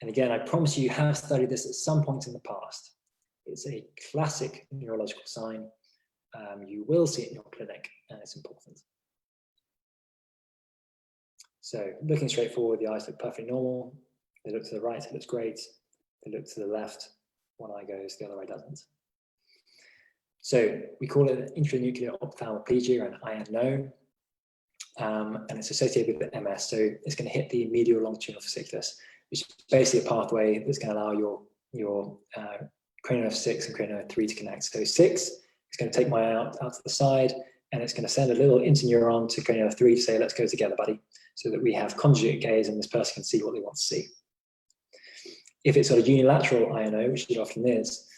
And again, I promise you have studied this at some point in the past. It's a classic neurological sign. You will see it in your clinic, and it's important. So looking straight forward, the eyes look perfectly normal. They look to the right, it looks great. They look to the left, one eye goes, the other eye doesn't. So we call it an intranuclear ophthalmoplegia, an INO, and it's associated with the MS. So it's going to hit the medial longitudinal fasciculus, which is basically a pathway that's going to allow your cranial nerve 6 and cranial nerve 3 to connect. So 6 is going to take my eye out to the side, and it's going to send a little interneuron to cranial nerve 3 to say, let's go together, buddy, so that we have conjugate gaze and this person can see what they want to see. If it's sort of unilateral INO, which it often is,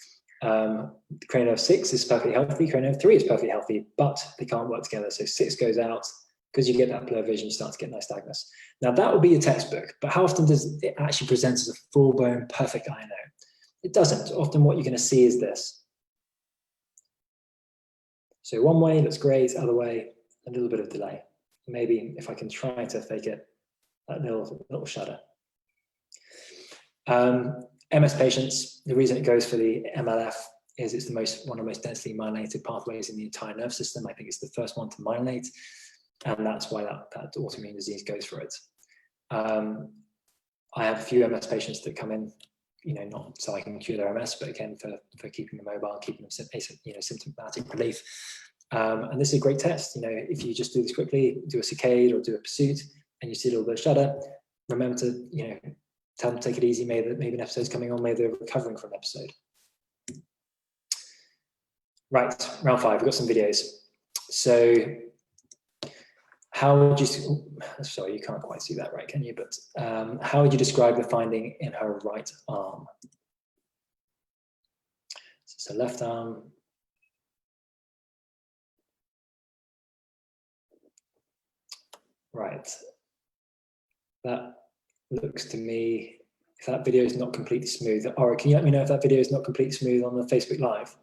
cranial nerve 6 is perfectly healthy, cranial nerve 3 is perfectly healthy, but they can't work together. So 6 goes out, because you get that blurred vision, you start to get nystagmus. Now that will be a textbook, but how often does it actually present as a full-blown perfect INO? It doesn't. Often what you're going to see is this. So one way looks great, other way, a little bit of delay. Maybe if I can try to fake it, that little shudder. MS patients, the reason it goes for the MLF is it's one of the most densely myelinated pathways in the entire nerve system. I think it's the first one to myelinate, and that's why that autoimmune disease goes for it. I have a few MS patients that come in, not so I can cure their MS, but again, for keeping them mobile, keeping them symptomatic relief. And this is a great test. If you just do this quickly, do a saccade or do a pursuit, and you see a little bit of shudder, remember to, tell them to take it easy. Maybe an episode's coming on, maybe they're recovering from an episode. Right, round 5, we've got some videos. So how would you, sorry, you can't quite see that, right, can you? But how would you describe the finding in her right arm? So left arm. Right. That looks to me, if that video is not completely smooth. Ora, can you let me know if that video is not completely smooth on the Facebook Live?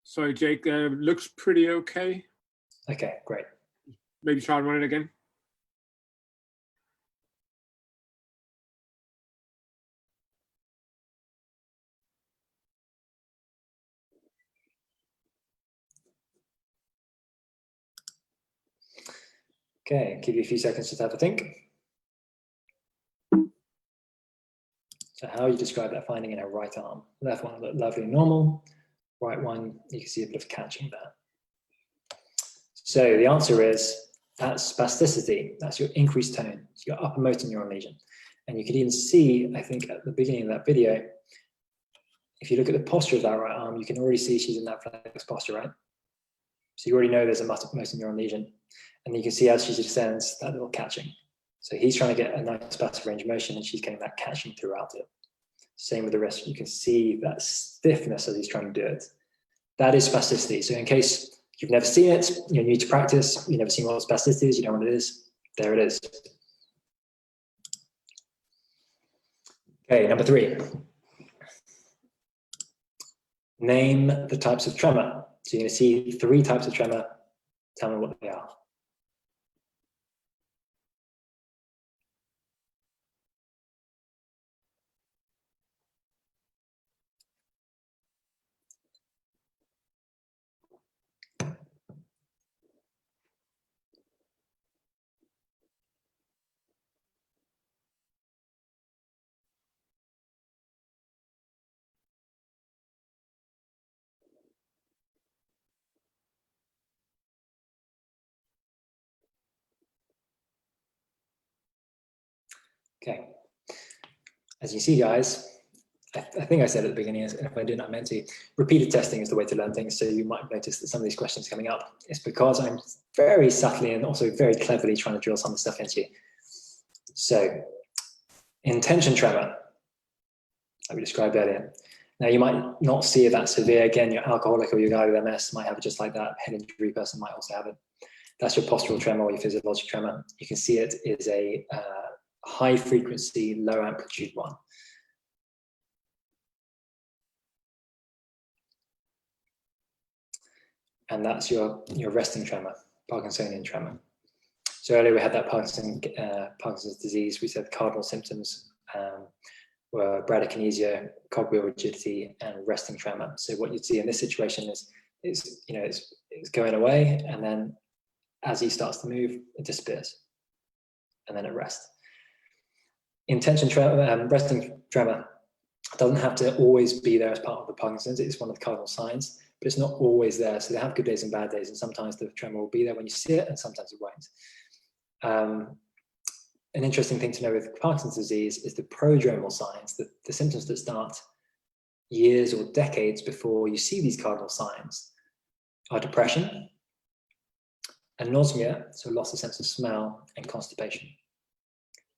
Sorry, Jake, looks pretty okay. Okay, great. Maybe try and run it again. Okay, give you a few seconds to have a think. So how you describe that finding in her right arm? Left one looked lovely and normal. Right one, you can see a bit of catching there. So the answer is that's spasticity. That's your increased tone. It's your upper motor neuron lesion. And you can even see, I think, at the beginning of that video, if you look at the posture of that right arm, you can already see she's in that flex posture, right? So you already know there's a motor neuron lesion. And you can see as she descends, that little catching. So he's trying to get a nice passive range of motion, and she's getting that catching throughout it. Same with the rest. You can see that stiffness as he's trying to do it. That is spasticity. So in case you've never seen it, you need to practice, you've never seen what spasticity is, you know what it is, there it is. Okay, number 3. Name the types of tremor. So you're going to see 3 types of tremor. Tell me what they are. Okay, as you see, guys, I think I said at the beginning, if I didn't, I meant to, repeated testing is the way to learn things. So you might notice that some of these questions coming up, it's because I'm very subtly and also very cleverly trying to drill some of the stuff into you. So, intention tremor, like we described earlier. Now you might not see it that severe. Again, your alcoholic or your guy with MS might have it just like that. Head injury person might also have it. That's your postural tremor or your physiologic tremor. You can see it is a high frequency, low amplitude one. And that's your resting tremor, Parkinsonian tremor. So earlier we had that Parkinson's disease. We said cardinal symptoms were bradykinesia, cogwheel rigidity, and resting tremor. So what you'd see in this situation is it's going away, and then as he starts to move, it disappears, and then it rests. Intention tremor, resting tremor doesn't have to always be there as part of the Parkinson's. It's one of the cardinal signs, but it's not always there. So they have good days and bad days, and sometimes the tremor will be there when you see it, and sometimes it won't. An interesting thing to know with Parkinson's disease is the prodromal signs, the symptoms that start years or decades before you see these cardinal signs are depression, anosmia, so loss of sense of smell, and constipation.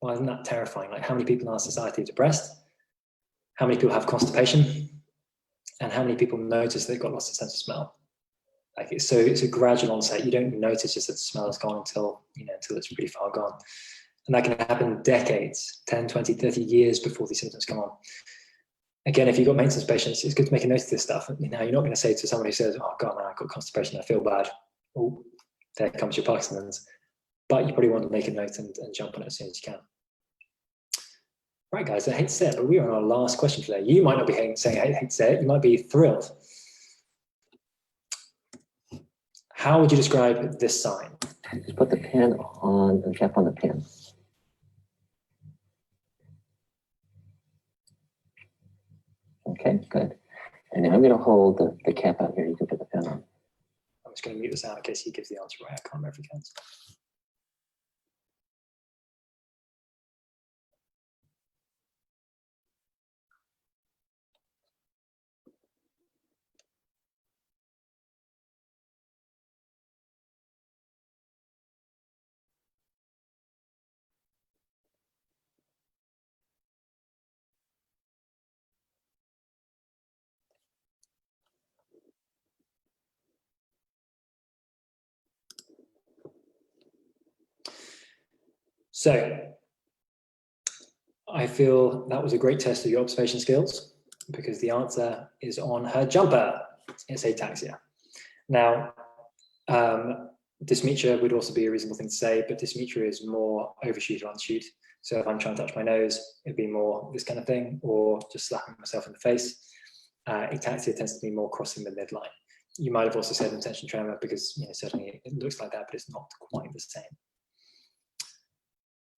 Well, isn't that terrifying? Like, how many people in our society are depressed? How many people have constipation? And how many people notice they've got loss of sense of smell? Like, it's a gradual onset. You don't notice just that the smell is gone until it's pretty far gone. And that can happen decades, 10, 20, 30 years before these symptoms come on. Again, if you've got maintenance patients, it's good to make a note of this stuff. Now, you're not going to say to somebody who says, oh God, man, I've got constipation, I feel bad. Oh, there comes your Parkinson's. But you probably want to make a note and jump on it as soon as you can. Right, guys, I hate to say it, but we are on our last question today. You might not be saying I hate to say it, you might be thrilled. How would you describe this sign? Just put the pen on, the cap on the pen. Okay, good. And now I'm going to hold the cap out here. You can put the pen on. I'm just going to mute this out in case he gives the answer right. I can't remember if he can. So I feel that was a great test of your observation skills because the answer is on her jumper. It's ataxia. Now, dysmetria would also be a reasonable thing to say, but dysmetria is more overshoot or undershoot. So if I'm trying to touch my nose, it'd be more this kind of thing, or just slapping myself in the face. Ataxia tends to be more crossing the midline. You might have also said intention tremor because certainly it looks like that, but it's not quite the same.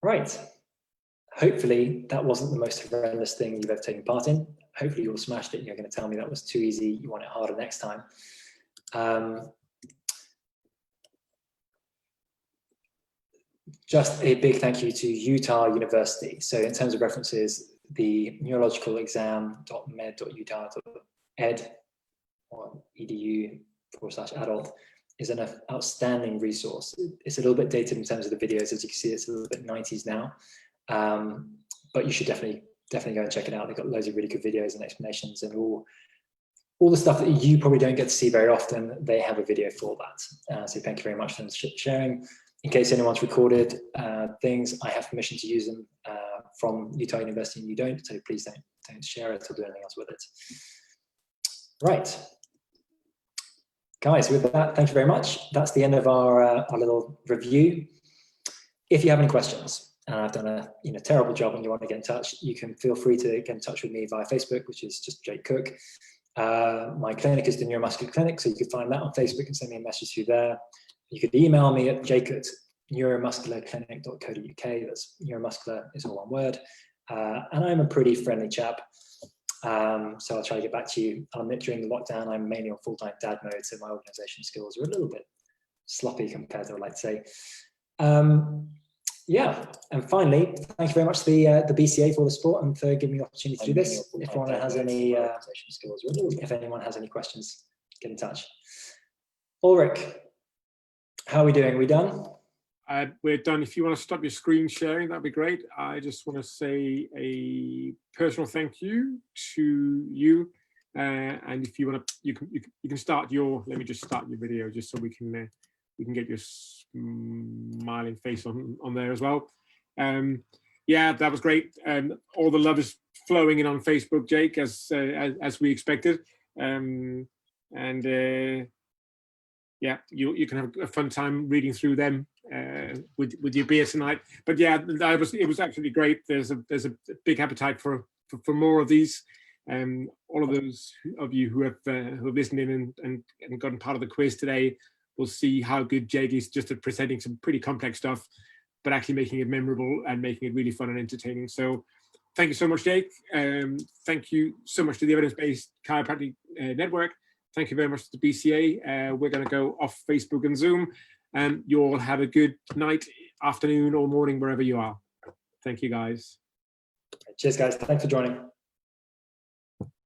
Right. Hopefully that wasn't the most horrendous thing you've ever taken part in. Hopefully you all smashed it and you're going to tell me that was too easy, you want it harder next time. Just a big thank you to Utah University. So in terms of references, the neurological exam.med.utah.ed or edu/adult is an outstanding resource. It's a little bit dated in terms of the videos. As you can see, it's a little bit 90s now. But you should definitely go and check it out. They've got loads of really good videos and explanations, and all the stuff that you probably don't get to see very often, they have a video for that. So thank you very much for sharing. In case anyone's recorded things, I have permission to use them from Utah University and you don't, so please don't share it or do anything else with it. Right. Guys, with that, thank you very much. That's the end of our little review. If you have any questions, and I've done a terrible job and you want to get in touch, you can feel free to get in touch with me via Facebook, which is just Jake Cook. My clinic is the Neuromuscular Clinic, so you can find that on Facebook and send me a message through there. You could email me at jake@neuromuscularclinic.co.uk. That's neuromuscular is all one word. And I'm a pretty friendly chap. So I'll try to get back to you. I'll admit during the lockdown, I'm mainly on full-time dad mode, so my organization skills are a little bit sloppy compared to what I'd like to say. Yeah, and finally, thank you very much to the BCA for the support and for giving me the opportunity to do this. If anyone has any questions, get in touch. Ulrich, how are we doing? Are we done? We're done. If you want to stop your screen sharing, that'd be great. I just want to say a personal thank you to you. And if you want to, you can start your. Let me just start your video just so we can get your smiling face on there as well. Yeah, that was great. All the love is flowing in on Facebook, Jake, as we expected. Yeah, you can have a fun time reading through them with your beer tonight. But yeah, it was actually great. There's a big appetite for more of these. All of those of you who have listened in and gotten part of the quiz today will see how good Jake is just at presenting some pretty complex stuff, but actually making it memorable and making it really fun and entertaining. So thank you so much, Jake. Thank you so much to the Evidence-Based Chiropractic Network. Thank you very much to the BCA. We're going to go off Facebook and Zoom, and you all have a good night, afternoon, or morning, wherever you are. Thank you, guys. Cheers, guys. Thanks for joining.